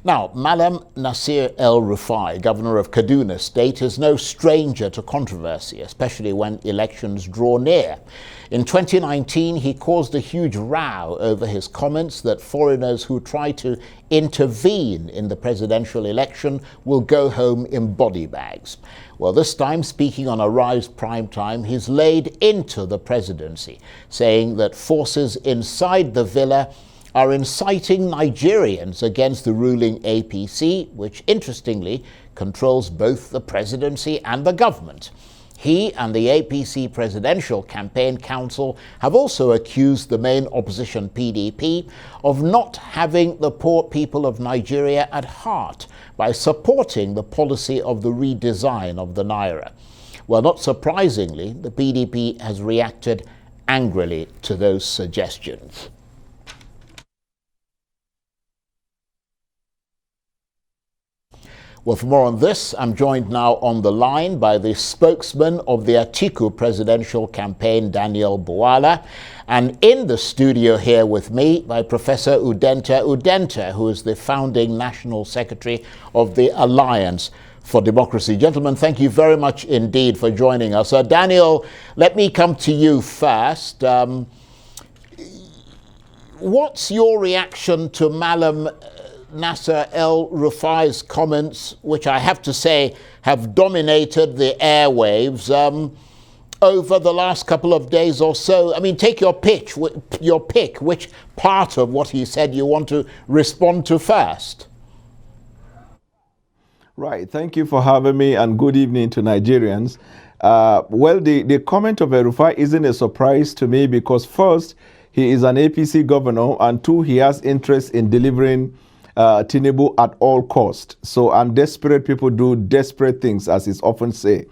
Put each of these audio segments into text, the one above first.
Now, Malam Nasir El-Rufai, governor of Kaduna State, is no stranger to controversy, especially when elections draw near. In 2019, he caused a huge row over his comments that foreigners who try to intervene in the presidential election will go home in body bags. Well, this time, speaking on Arise Prime Time, he's laid into the presidency, saying that forces inside the villa are inciting Nigerians against the ruling APC, which interestingly controls both the presidency and the government. He and the APC Presidential Campaign Council have also accused the main opposition PDP of not having the poor people of Nigeria at heart by supporting the policy of the redesign of the Naira. Well, not surprisingly, the PDP has reacted angrily to those suggestions. Well, for more on this, I'm joined now on the line by the spokesman of the Atiku presidential campaign, Daniel Bwala, and in the studio here with me by Professor Udenta, who is the founding national secretary of the Alliance for Democracy. Gentlemen, thank you very much indeed for joining us. Daniel, let me come to you first. What's your reaction to Malam Nasir El-Rufai's comments, which I have to say have dominated the airwaves over the last couple of days or so? I mean, take your pick, which part of what he said you want to respond to first? Right, thank you for having me, and good evening to Nigerians. Well, the comment of El-Rufai isn't a surprise to me because first, he is an APC governor, and two, he has interest in delivering Tinubu at all cost. And desperate people do desperate things, as is often said.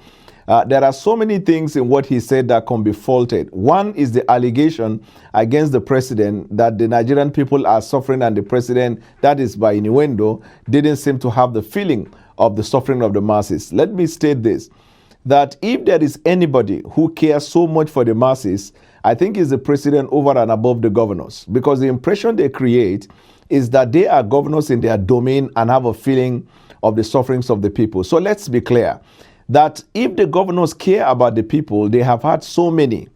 There are so many things in what he said that can be faulted. One is the allegation against the president that the Nigerian people are suffering, and the president, that is by innuendo, didn't seem to have the feeling of the suffering of the masses. Let me state this, that if there is anybody who cares so much for the masses, I think it's the president over and above the governors, because the impression they create is that they are governors in their domain and have a feeling of the sufferings of the people. So let's be clear that if the governors care about the people, they have had so many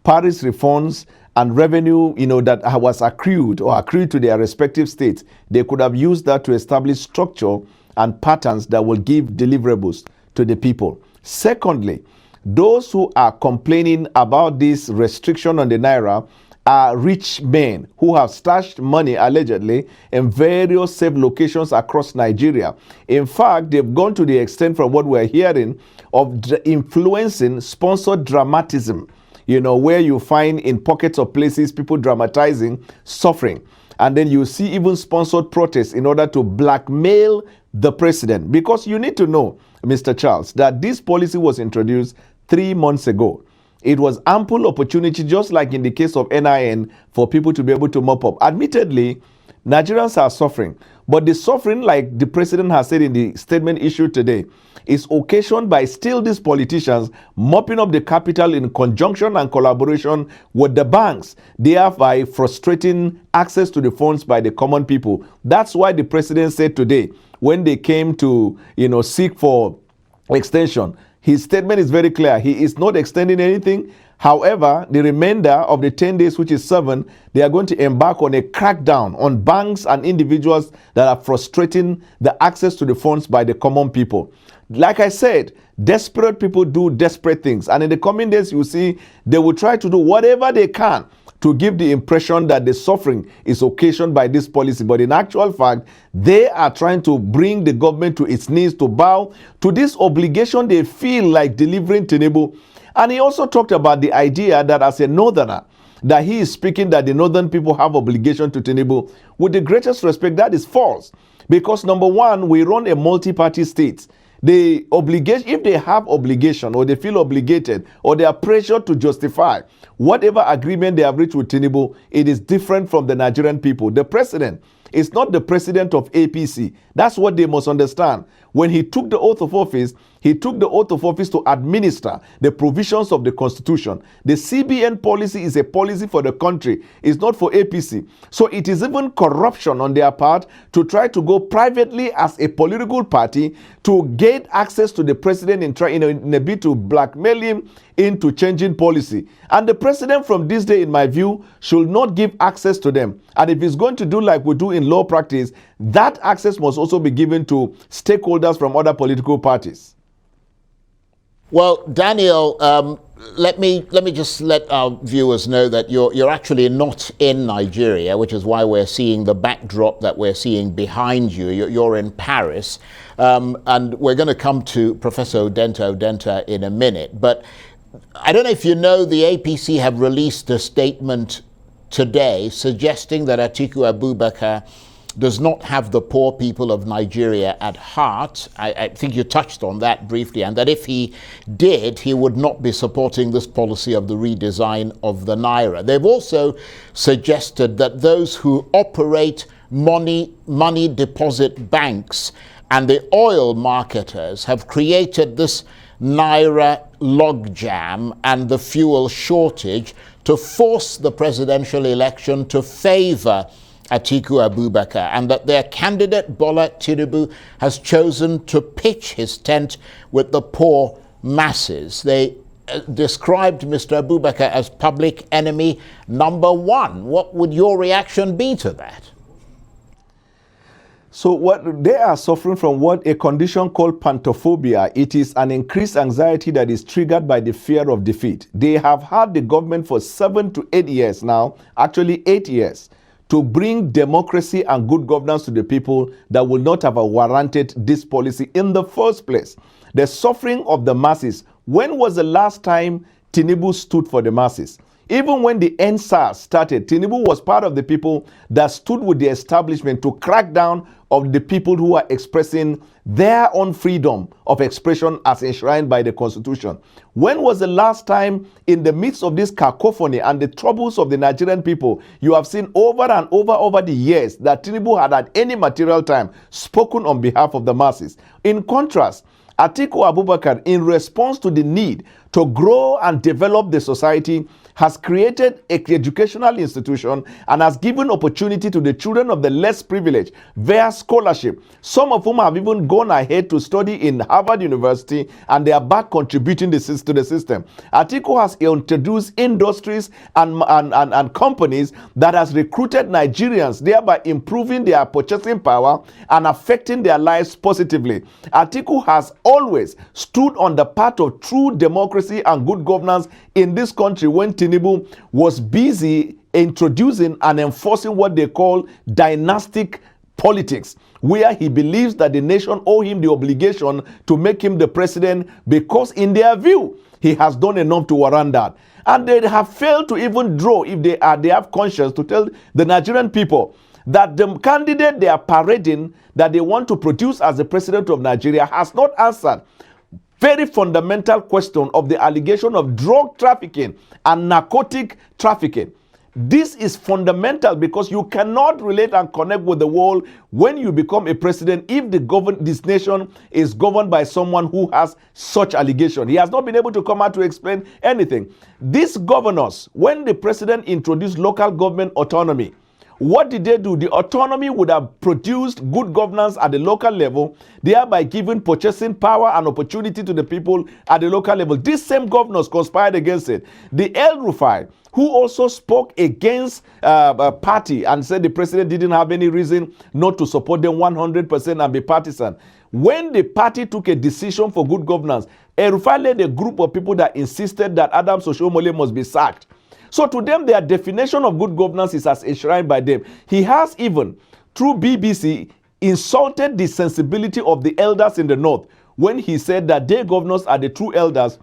Paris reforms and revenue, that was accrued to their respective states. They could have used that to establish structure and patterns that will give deliverables to the people. Secondly, those who are complaining about this restriction on the Naira are rich men who have stashed money, allegedly, in various safe locations across Nigeria. In fact, they've gone to the extent, from what we're hearing, of influencing sponsored dramatism, where you find in pockets of places people dramatizing suffering. And then you see even sponsored protests in order to blackmail the president. Because you need to know, Mr. Charles, that this policy was introduced 3 months ago. It was ample opportunity, just like in the case of NIN, for people to be able to mop up. Admittedly, Nigerians are suffering, but the suffering, like the president has said in the statement issued today, is occasioned by still these politicians mopping up the capital in conjunction and collaboration with the banks, thereby frustrating access to the funds by the common people. That's why the president said today, when they came to seek for extension, his statement is very clear. He is not extending anything. However, the remainder of the 10 days, which is 7, they are going to embark on a crackdown on banks and individuals that are frustrating the access to the funds by the common people. Like I said, desperate people do desperate things. And in the coming days, you see, they will try to do whatever they can to give the impression that the suffering is occasioned by this policy. But in actual fact, they are trying to bring the government to its knees to bow to this obligation they feel like delivering Tinubu. And he also talked about the idea that as a northerner, that he is speaking that the northern people have obligation to Tinubu. With the greatest respect, that is false. Because number one, we run a multi-party state. The obligation, if they have obligation or they feel obligated or they are pressured to justify whatever agreement they have reached with Tinubu, it is different from the Nigerian people. The president is not the president of APC. That's what they must understand. When he took the oath of office, he took the oath of office to administer the provisions of the Constitution. The CBN policy is a policy for the country. It's not for APC. So it is even corruption on their part to try to go privately as a political party to gain access to the president in a bid to blackmail him into changing policy. And the president from this day, in my view, should not give access to them. And if he's going to do like we do in law practice, that access must also be given to stakeholders from other political parties. Well, Daniel, let me just let our viewers know that you're actually not in Nigeria, which is why we're seeing the backdrop that we're seeing behind you. You're in Paris, and we're going to come to Professor Odenta in a minute. But I don't know if you know, the APC have released a statement today suggesting that Atiku Abubakar does not have the poor people of Nigeria at heart. I think you touched on that briefly, and that if he did, he would not be supporting this policy of the redesign of the Naira. They've also suggested that those who operate money deposit banks and the oil marketers have created this Naira logjam and the fuel shortage to force the presidential election to favor Atiku Abubakar, and that their candidate Bola Tinubu has chosen to pitch his tent with the poor masses. They described Mr. Abubakar as public enemy number one. What would your reaction be to that? So what they are suffering from, what a condition called pantophobia. It is an increased anxiety that is triggered by the fear of defeat. They have had the government for 7 to 8 years now, actually 8 years, to bring democracy and good governance to the people that would not have warranted this policy in the first place. The suffering of the masses. When was the last time Tinubu stood for the masses? Even when the NSAS started, Tinubu was part of the people that stood with the establishment to crack down on the people who are expressing their own freedom of expression as enshrined by the Constitution. When was the last time, in the midst of this cacophony and the troubles of the Nigerian people, you have seen over and over the years that Tinubu had at any material time spoken on behalf of the masses? In contrast, Atiku Abubakar, in response to the need to grow and develop the society, has created an educational institution and has given opportunity to the children of the less privileged via scholarship, some of whom have even gone ahead to study in Harvard University, and they are back contributing to the system. Atiku has introduced industries and companies that has recruited Nigerians, thereby improving their purchasing power and affecting their lives positively. Atiku has always stood on the path of true democracy and good governance in this country when Tinubu was busy introducing and enforcing what they call dynastic politics, where he believes that the nation owe him the obligation to make him the president because, in their view, he has done enough to warrant that. And they have failed to even draw, if they have conscience, to tell the Nigerian people that the candidate they are parading, that they want to produce as the president of Nigeria, has not answered very fundamental question of the allegation of drug trafficking and narcotic trafficking. This is fundamental because you cannot relate and connect with the world when you become a president if this nation is governed by someone who has such allegation. He has not been able to come out to explain anything. These governors, when the president introduced local government autonomy, what did they do? The autonomy would have produced good governance at the local level, thereby giving purchasing power and opportunity to the people at the local level. These same governors conspired against it. The El Rufai, who also spoke against a party and said the president didn't have any reason not to support them 100% and be partisan. When the party took a decision for good governance, El Rufai led a group of people that insisted that Adams Oshiomhole must be sacked. So to them, their definition of good governance is as enshrined by them. He has even, through BBC, insulted the sensibility of the elders in the north when he said that their governors are the true elders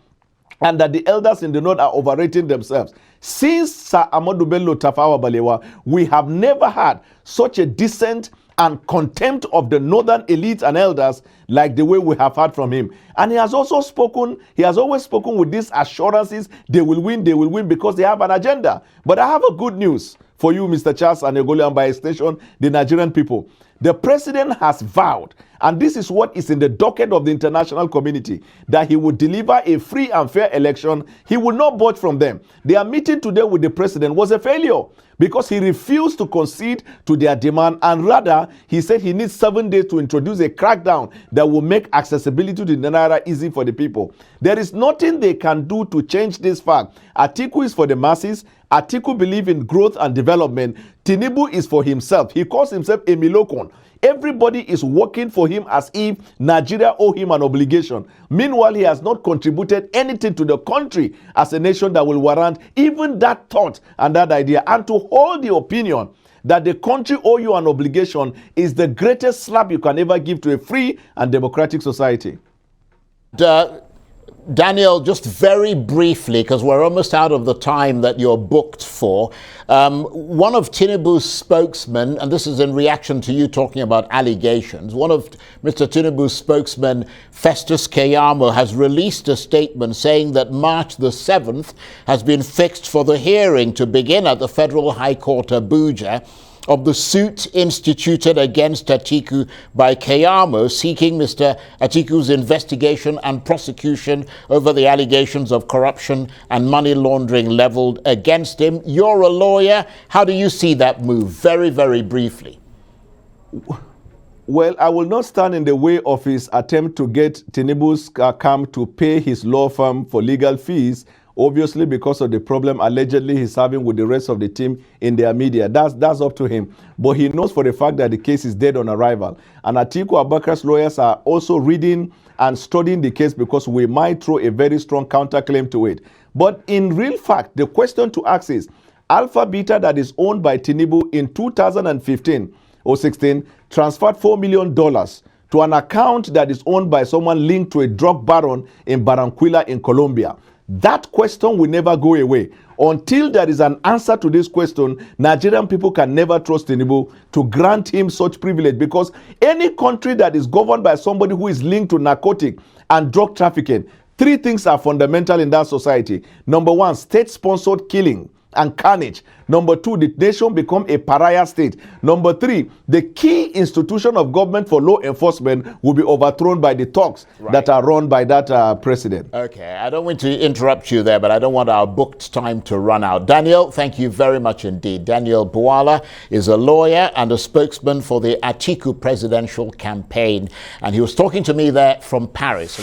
and that the elders in the north are overrating themselves. Since Sir Ahmadu Bello Tafawa Balewa, we have never had such a decent and contempt of the northern elites and elders like the way we have heard from him. And he has also spoken, he has always spoken with these assurances, they will win because they have an agenda. But I have a good news for you, Mr. Charles Anegolo, and by extension, the Nigerian people. The president has vowed, and this is what is in the docket of the international community, that he will deliver a free and fair election. He will not budge from them. Their meeting today with the president was a failure because he refused to concede to their demand, and rather he said he needs 7 days to introduce a crackdown that will make accessibility to the Naira easy for the people. There is nothing they can do to change this fact. Atiku is for the masses. Atiku believes in growth and development. Tinubu is for himself. He calls himself a Milokon. Everybody is working for him as if Nigeria owe him an obligation. Meanwhile, he has not contributed anything to the country as a nation that will warrant even that thought and that idea. And to hold the opinion that the country owe you an obligation is the greatest slap you can ever give to a free and democratic society. Daniel, just very briefly, because we're almost out of the time that you're booked for, one of Tinubu's spokesmen, and this is in reaction to you talking about allegations, one of Mr. Tinubu's spokesmen, Festus Keyamo, has released a statement saying that March the 7th has been fixed for the hearing to begin at the Federal High Court Abuja of the suit instituted against Atiku by Keyamo, seeking Mr. Atiku's investigation and prosecution over the allegations of corruption and money laundering leveled against him. You're a lawyer. How do you see that move? Very, very briefly. Well, I will not stand in the way of his attempt to get Tinubu's camp to pay his law firm for legal fees, obviously because of the problem allegedly he's having with the rest of the team in their media. That's up to him. But he knows for the fact that the case is dead on arrival. And Atiku Abubakar's lawyers are also reading and studying the case because we might throw a very strong counterclaim to it. But in real fact, the question to ask is, Alpha Beta that is owned by Tinubu in 2015 or 16 transferred $4 million to an account that is owned by someone linked to a drug baron in Barranquilla in Colombia. That question will never go away. Until there is an answer to this question, Nigerian people can never trust Tinubu to grant him such privilege, because any country that is governed by somebody who is linked to narcotic and drug trafficking, 3 things are fundamental in that society. Number 1, state-sponsored killing and carnage. Number 2, the nation become a pariah state. Number 3, the key institution of government for law enforcement will be overthrown by the thugs that are run by that president. Okay, I don't want to interrupt you there, but I don't want our booked time to run out. Daniel, thank you very much indeed. Daniel Bwala is a lawyer and a spokesman for the Atiku presidential campaign, and he was talking to me there from Paris.